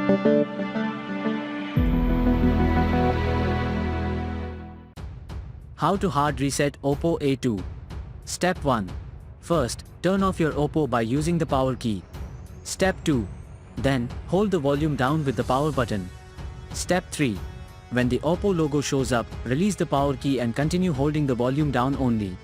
How to hard reset Oppo A2. Step 1. First, turn off your Oppo by using the power key. Step 2. Then, hold the volume down with the power button. Step 3. When the Oppo logo shows up, release the power key and continue holding the volume down only.